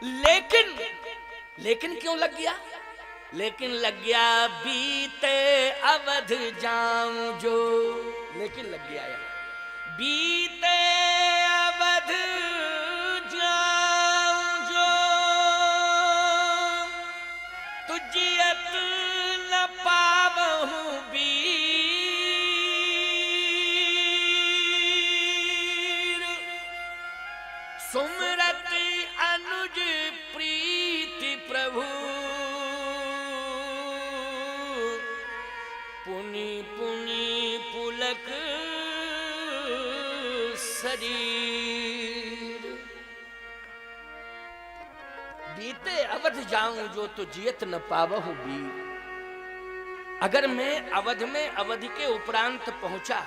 लेकिन क्यों लग गया? लेकिन लग गया बीते अवध जाऊं जो, लेकिन लग गया यार, बीते अवध जाऊं जो, तुझियत न पावहूं वीर, सुमरत अनुज प्रीति प्रभु, पुनि पुनि पुलक शरीर। बीते अवध जाऊं जो तो जियत न पावहु वीर। अगर मैं अवध में अवधि के उपरांत पहुंचा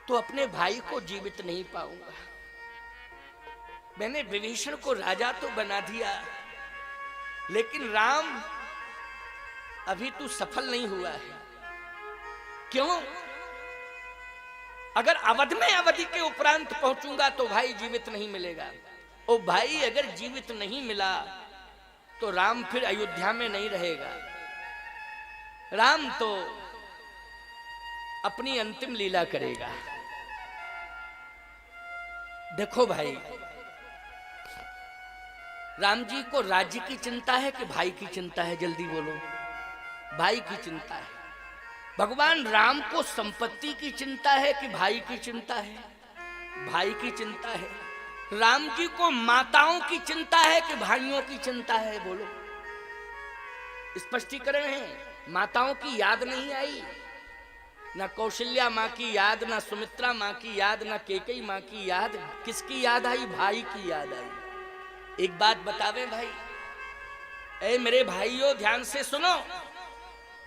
तो अपने भाई को जीवित नहीं पाऊंगा। मैंने विभीषण को राजा तो बना दिया, लेकिन राम अभी तू सफल नहीं हुआ है। क्यों? अगर अवध में अवधि के उपरांत पहुंचूंगा तो भाई जीवित नहीं मिलेगा, और भाई अगर जीवित नहीं मिला तो राम फिर अयोध्या में नहीं रहेगा। राम तो अपनी अंतिम लीला करेगा। देखो भाई, राम जी को राज्य की चिंता है कि भाई की चिंता है? जल्दी बोलो। भाई की चिंता है। भगवान राम को संपत्ति की चिंता है कि भाई की चिंता है? भाई की चिंता है। राम जी को माताओं की चिंता है कि भाइयों की चिंता है? बोलो। स्पष्टीकरण है। माताओं की याद नहीं आई, ना कौशल्या माँ की याद, ना सुमित्रा माँ की याद, ना कैकेयी माँ की याद। किसकी याद आई? भाई की याद आई। एक बात बतावे भाई, ए मेरे भाइयों ध्यान से सुनो।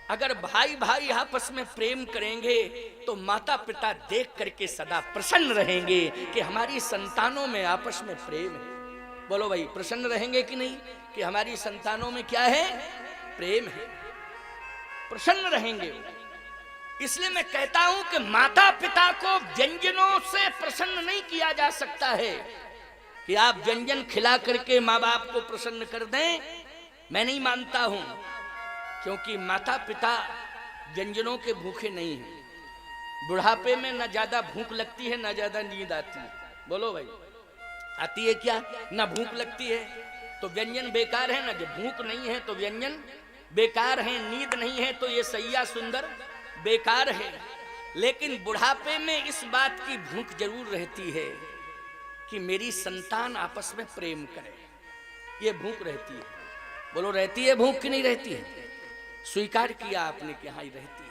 अगर भाई भाई आपस में प्रेम करेंगे तो माता पिता देख करके सदा प्रसन्न रहेंगे कि हमारी संतानों में आपस में प्रेम है। बोलो भाई, प्रसन्न रहेंगे कि नहीं कि हमारी संतानों में क्या है? प्रेम है। प्रसन्न रहेंगे। इसलिए मैं कहता हूं कि माता पिता को व्यंजनों से प्रसन्न नहीं किया जा सकता है कि आप व्यंजन खिला करके माँ बाप को प्रसन्न कर दें। मैं नहीं मानता हूं, क्योंकि माता पिता व्यंजनों के भूखे नहीं हैं। बुढ़ापे में न ज्यादा भूख लगती है न ज्यादा नींद आती है। बोलो भाई, आती है क्या? ना भूख लगती है तो व्यंजन बेकार है, ना जब भूख नहीं है तो व्यंजन बेकार है। नींद नहीं है तो ये सैया सुंदर बेकार है। लेकिन बुढ़ापे में इस बात की भूख जरूर रहती है कि मेरी संतान आपस में प्रेम करे। ये भूख रहती है। बोलो, रहती है भूख कि नहीं रहती है? स्वीकार किया आपने कि हाँ ही रहती है।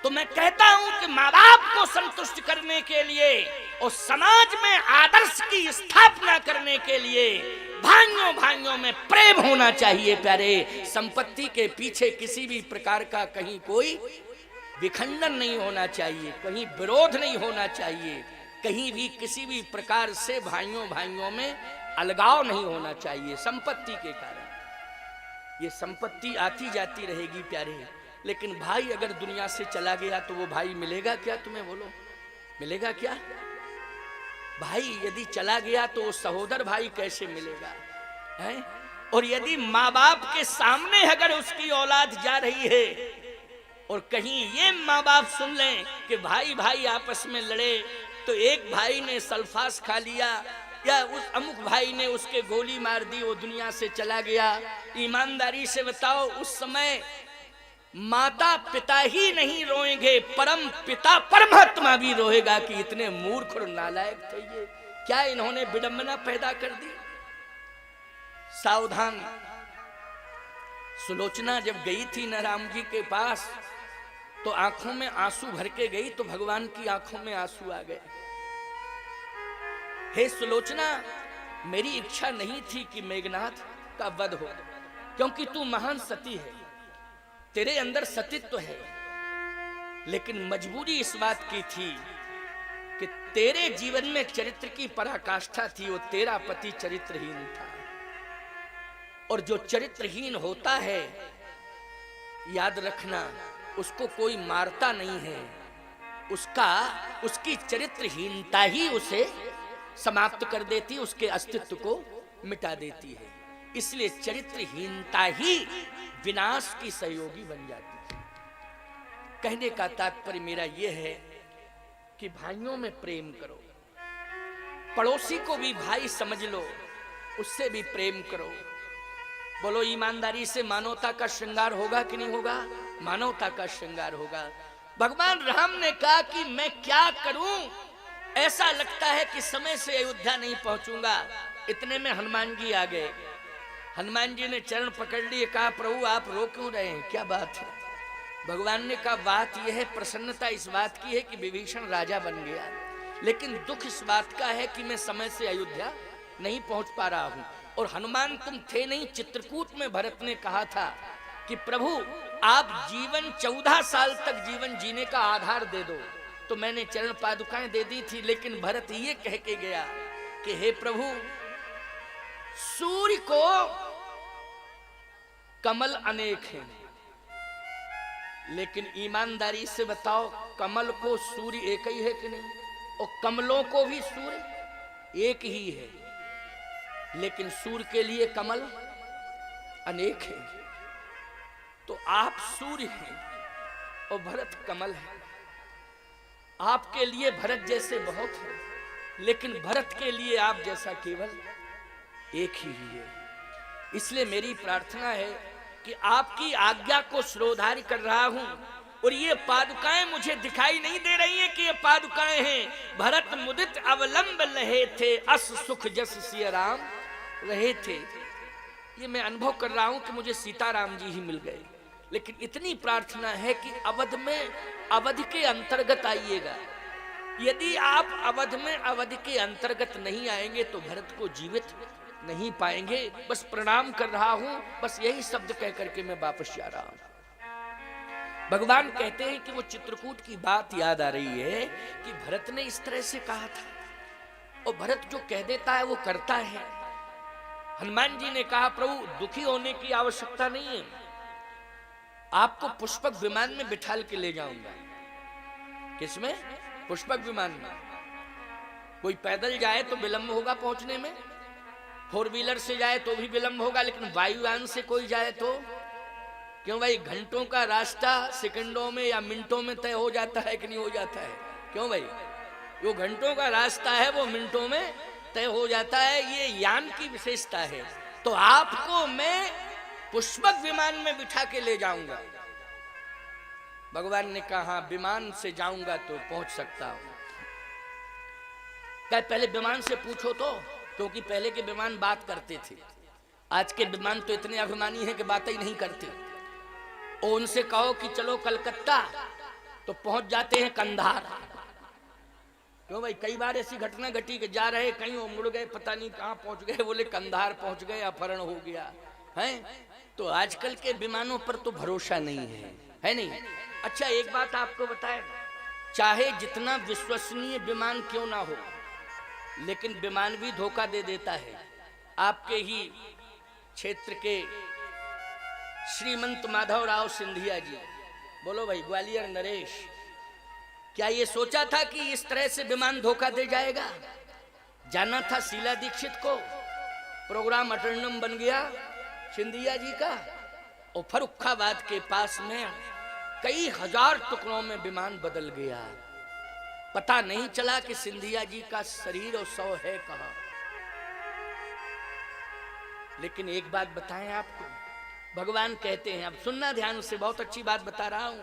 तो मैं कहता हूं कि माँ बाप को संतुष्ट करने के लिए और समाज में आदर्श की स्थापना करने के लिए भाइयों भाइयों में प्रेम होना चाहिए प्यारे। संपत्ति के पीछे किसी भी प्रकार का कहीं कोई विखंडन नहीं होना चाहिए, कहीं विरोध नहीं होना चाहिए, कहीं भी किसी भी प्रकार से भाइयों भाइयों में अलगाव नहीं होना चाहिए। संपत्ति के कारण ये संपत्ति आती जाती रहेगी प्यारे, लेकिन भाई अगर दुनिया से चला गया तो वो भाई मिलेगा क्या तुम्हें? बोलो, मिलेगा क्या? भाई यदि चला गया तो वो सहोदर भाई कैसे मिलेगा है? और यदि माँ बाप के सामने अगर उसकी औलाद जा रही है और कहीं ये माँ बाप सुन लें कि भाई भाई आपस में लड़े, तो एक भाई ने सल्फास खा लिया या उस अमुक भाई ने उसके गोली मार दी, वो दुनिया से चला गया। ईमानदारी से बताओ, उस समय माता पिता ही नहीं रोएंगे, परम पिता परमात्मा भी रोएगा कि इतने मूर्ख और नालायक थे ये, क्या इन्होंने विडंबना पैदा कर दी। सावधान। सुलोचना जब गई थी न राम जी के पास तो आंखों में आंसू भर के गई, तो भगवान की आंखों में आंसू आ गए। हे सुलोचना, मेरी इच्छा नहीं थी कि मेघनाथ का वध हो, क्योंकि तू महान सती है, तेरे अंदर सतीत्व है, लेकिन मजबूरी इस बात की थी कि तेरे जीवन में चरित्र की पराकाष्ठा थी, वो तेरा पति चरित्रहीन था। और जो चरित्रहीन होता है, याद रखना, उसको कोई मारता नहीं है, उसकी चरित्रहीनता ही उसे समाप्त कर देती, उसके अस्तित्व को मिटा देती है। इसलिए चरित्रहीनता ही विनाश की सहयोगी बन जाती है। कहने का तात्पर्य मेरा यह है कि भाइयों में प्रेम करो, पड़ोसी को भी भाई समझ लो, उससे भी प्रेम करो। बोलो ईमानदारी से मानवता का श्रृंगार होगा कि नहीं होगा? मानवता का श्रृंगार होगा। भगवान राम ने कहा कि मैं क्या करूं, ऐसा लगता है कि समय से अयोध्या नहीं पहुंचूंगा। इतने में हनुमान जी आ गए। हनुमान जी ने चरण पकड़ लिए, कहा प्रभु आप रो क्यों रहे हैं, क्या बात है? भगवान ने कहा बात यह है, प्रसन्नता इस बात की है कि विभीषण राजा बन गया, लेकिन दुख इस बात का है कि मैं समय से अयोध्या नहीं पहुंच पा रहा हूं। और हनुमान तुम थे नहीं, चित्रकूट में भरत ने कहा था कि प्रभु आप जीवन 14 साल तक जीवन जीने का आधार दे दो, तो मैंने चरण पादुकाएं दे दी थी। लेकिन भरत ये कह के गया कि हे प्रभु, सूर्य को कमल अनेक हैं, लेकिन ईमानदारी से बताओ कमल को सूर्य एक ही है कि नहीं? और कमलों को भी सूर्य एक ही है, लेकिन सूर्य के लिए कमल अनेक है। तो आप सूर्य हैं और भरत कमल है। आपके लिए भरत जैसे बहुत है, लेकिन भरत के लिए आप जैसा केवल एक ही है। इसलिए मेरी प्रार्थना है कि आपकी आज्ञा को शिरोधार्य कर रहा हूं, और ये पादुकाएं मुझे दिखाई नहीं दे रही हैं कि ये पादुकाएं हैं। भरत मुदित अवलंब लहे थे, अस सुख जस सिय राम रहे थे। ये मैं अनुभव कर रहा हूं कि मुझे सीताराम जी ही मिल गए। लेकिन इतनी प्रार्थना है कि अवध में अवध के अंतर्गत आइएगा। यदि आप अवध में अवध के अंतर्गत नहीं आएंगे तो भरत को जीवित नहीं पाएंगे। बस प्रणाम कर रहा हूं, बस यही शब्द कह करके मैं वापस जा रहा हूं। भगवान कहते हैं कि वो चित्रकूट की बात याद आ रही है कि भरत ने इस तरह से कहा था, और भरत जो कह देता है वो करता है। हनुमान जी ने कहा प्रभु दुखी होने की आवश्यकता नहीं है, आपको पुष्पक विमान में बिठाल के ले जाऊंगा। किसमें? पुष्पक विमान में। कोई पैदल जाए तो विलंब होगा पहुंचने में, 4 व्हीलर से जाए तो भी विलंब होगा, लेकिन वायुयान से कोई जाए तो क्यों भाई? घंटों का रास्ता सेकंडों में या मिनटों में तय हो जाता है कि नहीं हो जाता है? क्यों भाई? वो घंटों का रास्ता है वो मिनटों में तय हो जाता है। ये यान की विशेषता है। तो आपको मैं पुष्पक विमान में बिठा के ले जाऊंगा। भगवान ने कहा विमान से जाऊंगा तो पहुंच सकता हूं। क्या पहले विमान से पूछो तो, क्योंकि पहले के विमान बात करते थे। आज के विमान तो इतने अभिमानी हैं कि बात ही नहीं करते। और उनसे कहो कि चलो कलकत्ता तो पहुंच जाते हैं कंधार। क्यों भाई? कई बार ऐसी घटना घटी कि जा रहे कहीं वो मुड़ गए, पता नहीं कहां पहुंच गए, बोले कंधार पहुंच गए, अपहरण हो गया है। तो आजकल के विमानों पर तो भरोसा नहीं है नहीं? अच्छा एक बात आपको बताएं, चाहे जितना विश्वसनीय विमान क्यों ना हो, लेकिन विमान भी धोखा दे देता है। आपके ही क्षेत्र के श्रीमंत माधवराव सिंधिया जी, बोलो भाई, ग्वालियर नरेश, क्या ये सोचा था कि इस तरह से विमान धोखा दे जाएगा? जाना था शीला दीक्षित को, प्रोग्राम अटेंडम बन गया सिंधिया जी का, और फर्रुखाबाद के पास में कई हजार टुकड़ों में विमान बदल गया। पता नहीं चला कि सिंधिया जी का शरीर और शव है कहां। लेकिन एक बात बताएं आपको, भगवान कहते हैं, अब सुनना ध्यान से, बहुत अच्छी बात बता रहा हूं।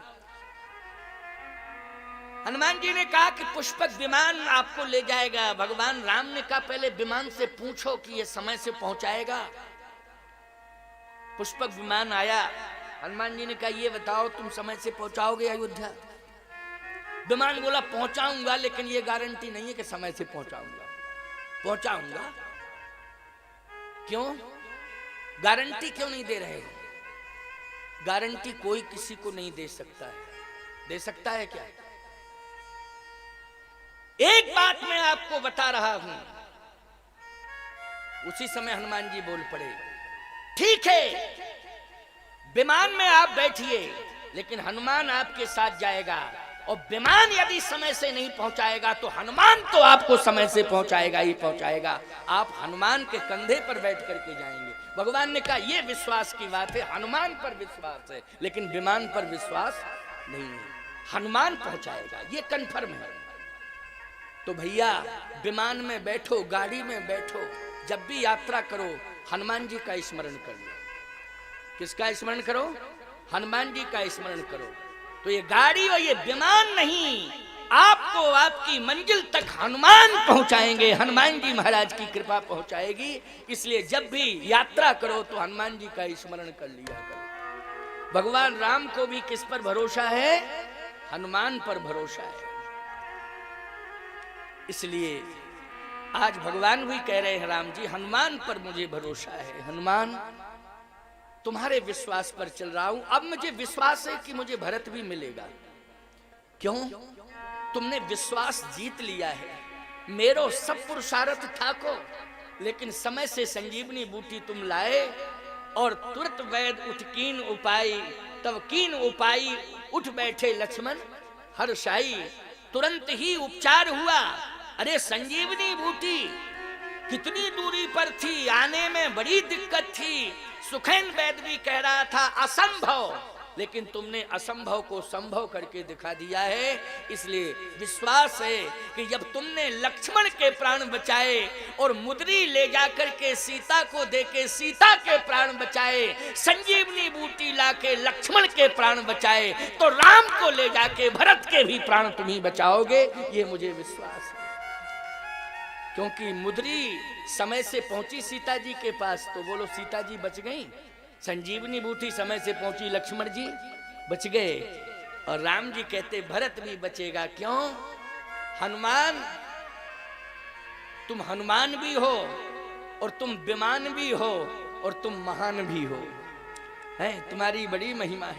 हनुमान जी ने कहा कि पुष्पक विमान आपको ले जाएगा। भगवान राम ने कहा पहले विमान से पूछो कि ये समय से पहुंचाएगा। पुष्पक विमान आया। हनुमान जी ने कहा ये बताओ तुम समय से पहुंचाओगे अयोध्या? विमान बोला पहुंचाऊंगा, लेकिन ये गारंटी नहीं है कि समय से पहुंचाऊंगा। पहुंचाऊंगा क्यों? गारंटी क्यों नहीं दे रहे हो? गारंटी कोई किसी को नहीं दे सकता है। दे सकता है क्या? एक बात मैं आपको बता रहा हूं। उसी समय हनुमान जी बोल पड़े, ठीक है विमान में आप बैठिए, लेकिन हनुमान आपके साथ जाएगा। और विमान यदि समय से नहीं पहुंचाएगा तो हनुमान तो आपको समय से पहुंचाएगा ही पहुंचाएगा। आप हनुमान के कंधे पर बैठ करके जाएंगे। भगवान ने कहा ये विश्वास की बात है, हनुमान पर विश्वास है, लेकिन विमान पर विश्वास नहीं है। हनुमान पहुंचाएगा, ये कन्फर्म है। तो भैया विमान में बैठो, गाड़ी में बैठो, जब भी यात्रा करो हनुमान जी का स्मरण करो। किसका स्मरण करो? हनुमान जी का स्मरण करो। तो ये गाड़ी और ये विमान नहीं, आपको आपकी मंजिल तक हनुमान पहुंचाएंगे, हनुमान जी महाराज की कृपा पहुंचाएगी। इसलिए जब भी यात्रा करो तो हनुमान जी का स्मरण कर लिया करो। भगवान राम को भी किस पर भरोसा है? हनुमान पर भरोसा है। इसलिए आज भगवान भी कह रहे हैं, राम जी हनुमान पर मुझे भरोसा है, हनुमान तुम्हारे विश्वास पर चल रहा हूं। अब मुझे विश्वास है कि मुझे भरत भी मिलेगा। क्यों? तुमने विश्वास जीत लिया है। मेरो सब पुरुषार्थ ठाको, लेकिन समय से संजीवनी बूटी तुम लाए और तुरंत वैद उठ कीन उपाय, तब कीन उपाय उठ बैठे लक्ष्मण हर्षाई। तुरंत ही उपचार हुआ। अरे संजीवनी बूटी कितनी दूरी पर थी, आने में बड़ी दिक्कत थी। सुखेन वैद्य भी कह रहा था असंभव, लेकिन तुमने असंभव को संभव करके दिखा दिया है। इसलिए विश्वास है कि जब तुमने लक्ष्मण के प्राण बचाए और मुद्री ले जाकर के सीता को देके सीता के प्राण बचाए, संजीवनी बूटी लाके लक्ष्मण के प्राण बचाए, तो राम को ले जाके भरत के भी प्राण तुम ही बचाओगे, ये मुझे विश्वास है। क्योंकि मुद्री समय से पहुंची सीता जी के पास, तो बोलो सीता जी बच गई। संजीवनी बूटी समय से पहुंची, लक्ष्मण जी बच गए। और राम जी कहते भरत भी बचेगा। क्यों? हनुमान, तुम हनुमान भी हो और तुम विमान भी हो और तुम महान भी हो, है तुम्हारी बड़ी महिमा है।